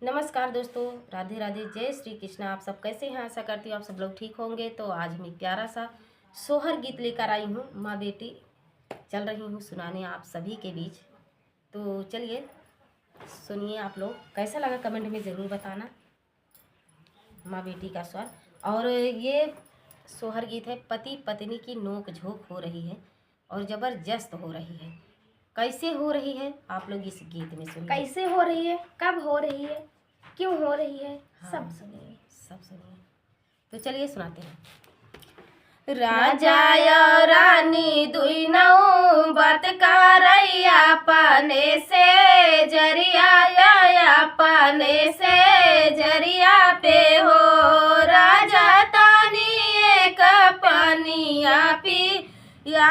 नमस्कार दोस्तों, राधे राधे, जय श्री कृष्ण। आप सब कैसे हैं? आशा करती हूँ आप सब लोग ठीक होंगे। तो आज हम एक प्यारा सा सोहर गीत लेकर आई हूँ। माँ बेटी चल रही हूँ सुनाने आप सभी के बीच। तो चलिए सुनिए, आप लोग कैसा लगा कमेंट में ज़रूर बताना। माँ बेटी का स्वर। और ये सोहर गीत है, पति पत्नी की नोक झोंक हो रही है और ज़बरदस्त हो रही है। कैसे हो रही है आप लोग इस गीत में सुनिए। कैसे हो रही है, कब हो रही है, क्यों हो रही है, हाँ, सब सुनिए। सब सुनिए। तो चलिए सुनाते हैं। राजा रानी दुई नौ बात करैया पाने से जरिया पाने से जरिया पे हो राजा तानी एक पानिया पी या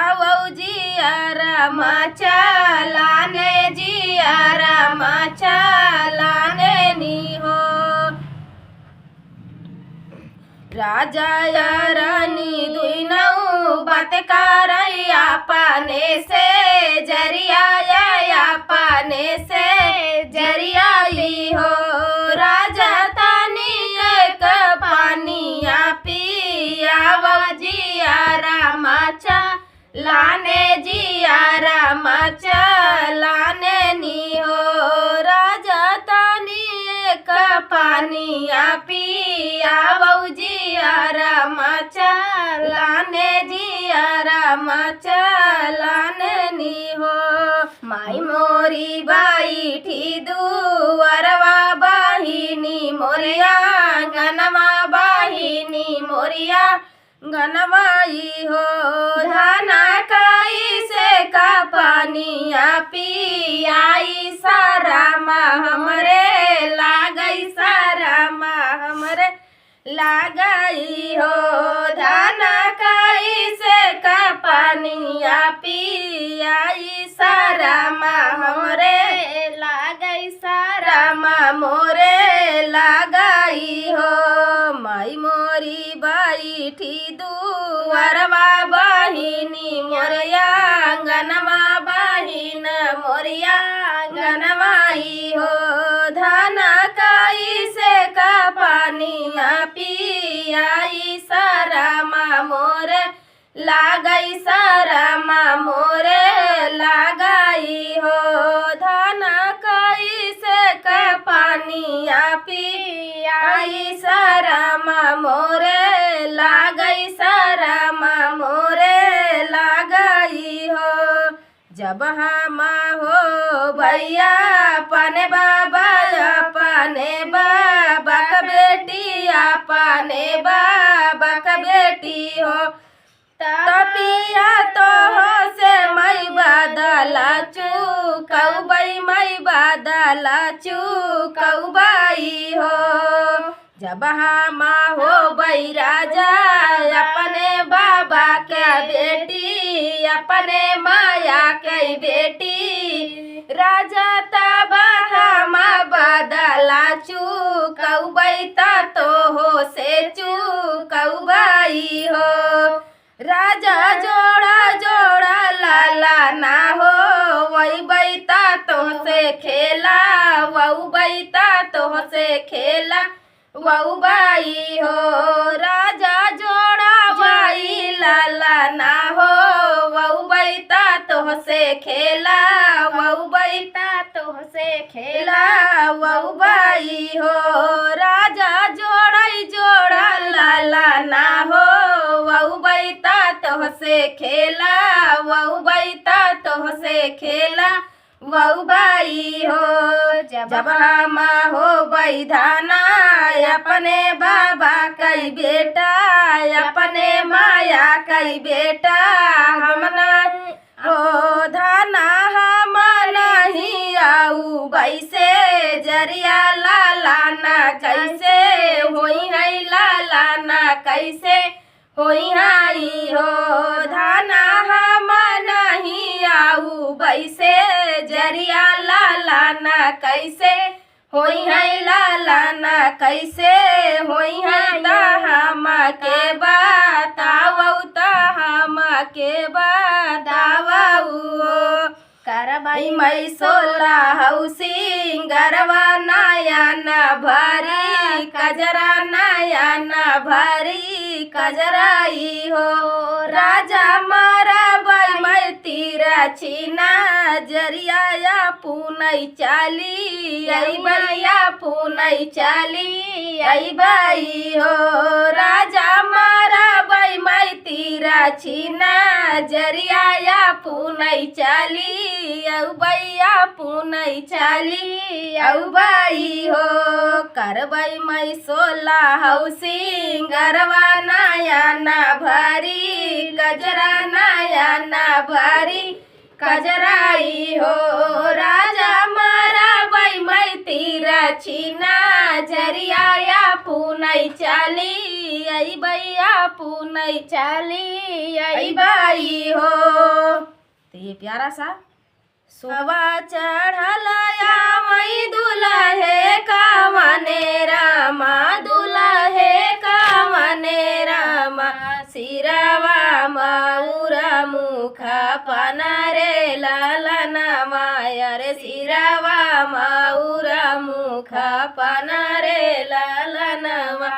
जिया रामा चलाने जिया रामा चलाने नी हो। राजा या रानी दुई नौ बात करैया पाने से जरिया या पाने से जरिया ली हो राजा तानी एक पानिया पिया जिया रामा लाने जिया रामा लाने नी हो राजा तानी एक पानिया पिया जिया रामा लाने जिया रामा लाने नी हो। माई मोरी बाई ठी दुअरवा बाहिनी मोरिया गनवा बाहिनी मोरिया गनवाई हो धाना काई से का पानिया पियाई सारा माँ हमरे लागई सारा माँ हमरे लागई हो धाना काई से का पानिया पियाई सारा माँ हमरे लागई सारा माँ मोरे लागई हो। माई मोरी बाई ठी दुअरवा बाहिनी मोरिया गनवा बाहिन मोरिया गनवाई हो धाना काई से का पानिया पियाई सारा माँ मोरे लागई सारा माँ मोरे लागई हो धाना काई से का पानिया पियाई सारा माँ मोरे लागई सारा माँ मोरे लागई हो। जब हम हो भैया अपने बाबा का बेटी अपने बाबा का बेटी हो तपिया तो हो से मई बादला चूकई मई बादला चूकई हो। जब हम हो बई राजा अपने बाबा के बेटी अपने माया के बेटी राजा तब हम बादला चूकई तो हो से चूकई हो। राजा जोड़ा जोड़ा लाला ना हो वही बैता तो से खेला वही बैता तो से खेला वही बाई हो राजा जोड़ा बाई लाला ना हो वही बैता तो से खेला वही बैता तो से खेला वही बाई हो राजा जोड़ा जोड़ा लाला ना हो वहु बैता तो से खेला वहु बैता तो से खेला वहु बाई हो। जब हम हो बैधाना अपने बाबा कई बेटा अपने माया कई बेटा हमना हो धाना हम नहीं आऊ बैसे जरिया लाला ना कैसे होई है लाला ना कैसे होई हाई हो धाना हम नहीं आऊ बैसे जरिया लाला ना कैसे होई है लाला ना कैसे होई है हम के बताऊ हम के बताऊ करबाई मई सोला हऊ सिंगरवा ना नयन भरी कजरा नयन भरी कजराई हो राजा मारा मैं तीरा छीना जरिया पुनई चाली आई भैया पुनई चाली आई बाई हो राजा मारा मैं तीरा छीना जरिया पुनई चाली औ भैया पुनई चाली औ बाई हो करबई मैं 16 सिंगरवा नयन भरी गजरा नयन भरी कजराई हो राजा मारा मैं तीरा छीना जरिया पुनई चाली आई भैया पुनई चाली आई बाई हो। तो ये प्यारा सा सोवा चढ़लया मई दुल्हे कावने रामा दुल्हे कावने रामा सिरवा मऊरा मुखा पनरे लालना मायर सिरवा मऊरा मुखा पनरे लालनवा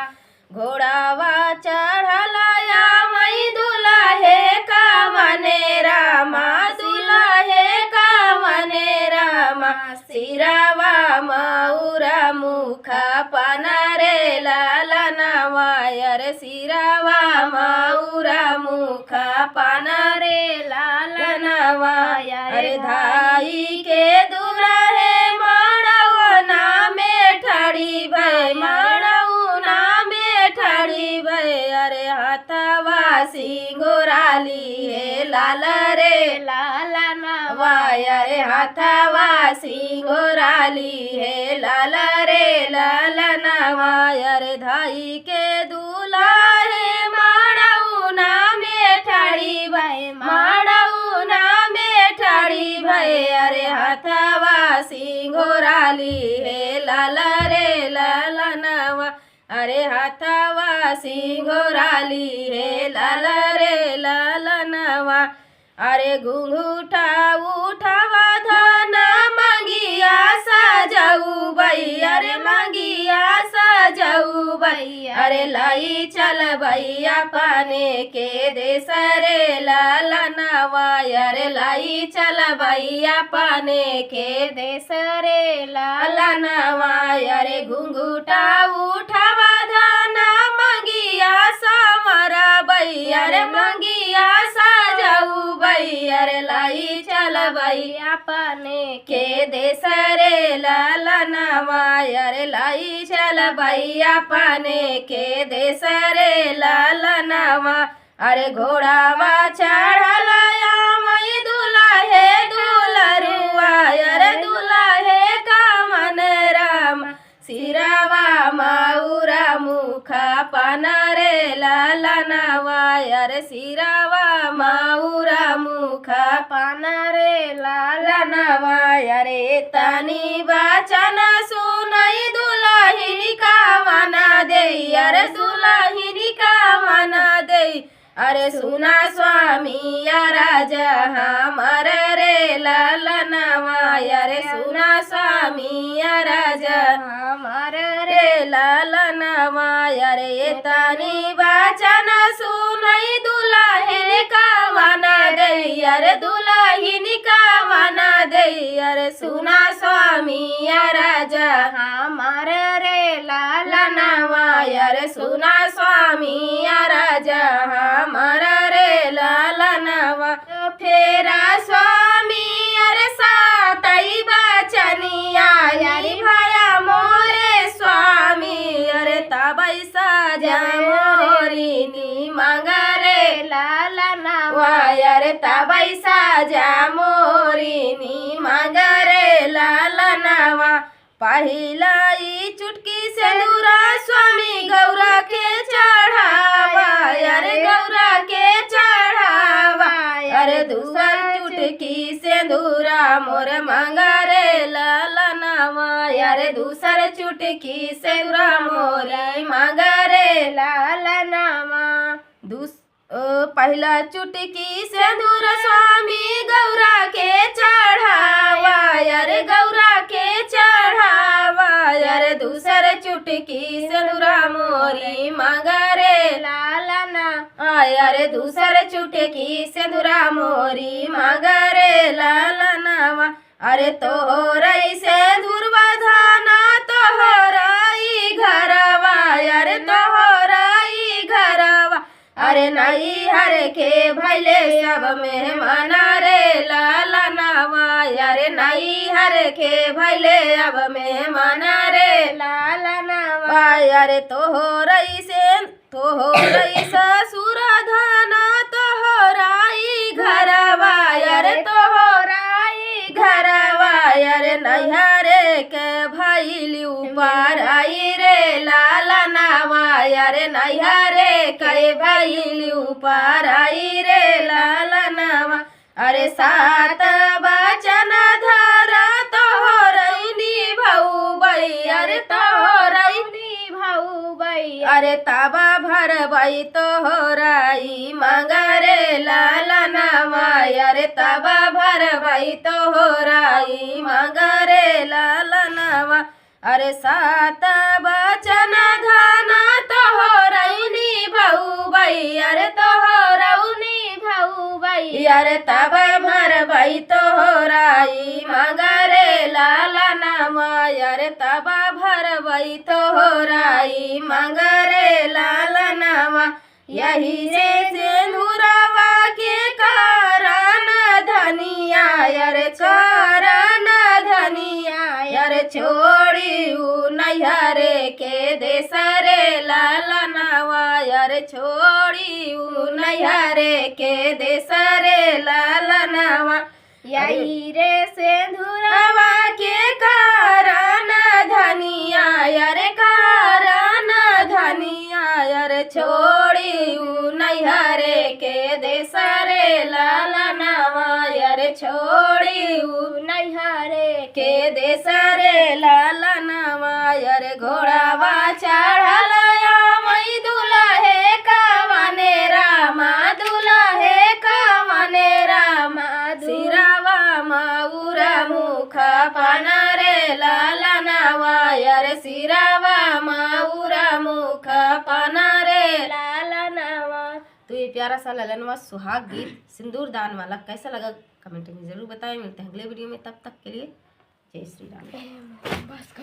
घोड़ावा चढ़लया मई दुल्हे कावने रामा दुल्हे कावने रामा सिरवा मऊरा मुखा पनरे लालनवा यर सिरवा मऊरा मुखा पनरे लालनवा अरे धाई के दुल्हे मड़ौना में ठड़ी भई मड़ौना में ठड़ी भई अरे हाथवा सिंगोराली हे लाल रे लालनवा अरे हाथवा सिंगोराली हे लाल रे लालनवा अरे धाई के दुल्हे मड़ौना में ठड़ी भई मड़ौना में ठड़ी भई अरे हाथवा सिंगोराली हे लाल रे लालनवा अरे हाथवा सिंगोराली हे लाल रे लालनवा अरे घुंघूटा उठावा धना मंगिया सजाऊ भई अरे मंगिया सजाऊ भई अरे लाई चल भैया पाने के देश रे लालनवा अरे लाई चल भैया पाने के देश रे लालनवा अरे घुंघूटा उठावा धना मंगिया समरा भई अरे मंगिया सजाऊ भई अरे लाई चल भैया पाने के देश रे लालनवा अरे लाई चल भैया पाने के देश रे लालनवा अरे घोड़ावा चढ़लया मई दुल्हे दुलरुआ अरे दुल्हे कामन राम सिरवा मऊरा मुखा पनरे लालनवा अरे सिरवा मऊरा मुखा पनरे लालनवा अरे तनी वचन सुनई दुल्हिनी कामना दे अरे दुल्हिनी कामना दे अरे सुना स्वामी राजा हमर रे लालनवा अरे सुना स्वामी राजा हमर रे लालनवा अरे तनी वचन सुनई दुल्हिनी कामना दे अरे दुल्हिनी कामना दे अरे सुना स्वामी राजा हमर रे लालनवा अरे सुना स्वामी राजा हमर रे लालनवा फेरा स्वामी अरे सातई बचनिया यारी भया मोरे स्वामी अरे तबई सजा मोरी नी मगरे लालनवा अरे तबई सजा मोरी नी मगरे लालनवा पहिलाई चुटकी से दूरा स्वामी गौरा के चढ़ावा अरे गौरा के चढ़ावा अरे दूसर चुटकी से दूरा मोर मंगरे लालनवा अरे दूसर चुटकी से दूरा मोरी मंगरे लालनवा पहला चुटकी से दूर स्वामी गौरा के चढ़ावा अरे गौरा के चढ़ावा चुटकी सिंदूरा मोरी मांगरे लाला ना आय अरे दूसर चुटकी सिंदूरा मोरी मांगरे लाला नावा अरे तोहरई सिंदूर बधाना तोहराई घरवा अरे तोहराई घरवा अरे नहीं हर के भैले सब मेहमान रे लाला नावा अरे नहीं हर के भैले अब मेहमान रे लाला ना अरे तोहरई ससुर धाना तोहराई घरवा अरे तोहराई घरवा अरे नैहरे के भैली ऊपर आई रे लाला नावा अरे नैहरे के भैली ऊपर आई रे लाला नावा अरे सात बचन धरा तोहरैनी भऊ बई अरे तोहरैनी भाऊ बई अरे ताबा भर बई तोहराई मांगरे लाला नावा अरे ताबा भर बई तोहराई मांगरे लाला नावा अरे सात बचन धाना तोहरैनी भऊ बई अरे तोहरौनी भाऊ बई अरे तब भर बई तोहराई मांगरे लाला नामा अरे तब भर बई तोहराई मांगरे लाला नामा यही से सिंदूरवा के कारण धनिया अरे कारण धनिया अरे छोड़ी उ नैहरे के देसरे लाला नावा अरे छोड़ी उ नैहरे के देसरे लाला नावा यही रे सिंदूरा हवा के कारण धनिया अरे कारण धनिया अरे छोड़ी उ नैहरे के देसरे लाला नावा अरे छोड़ी उ नैहरे के देसरे लाला नावा अरे घोड़ावा चढ़ल मई दुल्हे कवने रामा दुल्हे कवने रामा सिरावा मऊरा मुख पाना रे लाला नावा अरे सिरावा मऊरा मुख पाना रे लाला नावा। तो ये प्यारा सा ललनवा सुहाग गीत सिंदूर दान वाला कैसा लगा कमेंट में जरूर बताएं। मिलते हैं अगले वीडियो में, तब तक के लिए जय श्री राम। बस कर।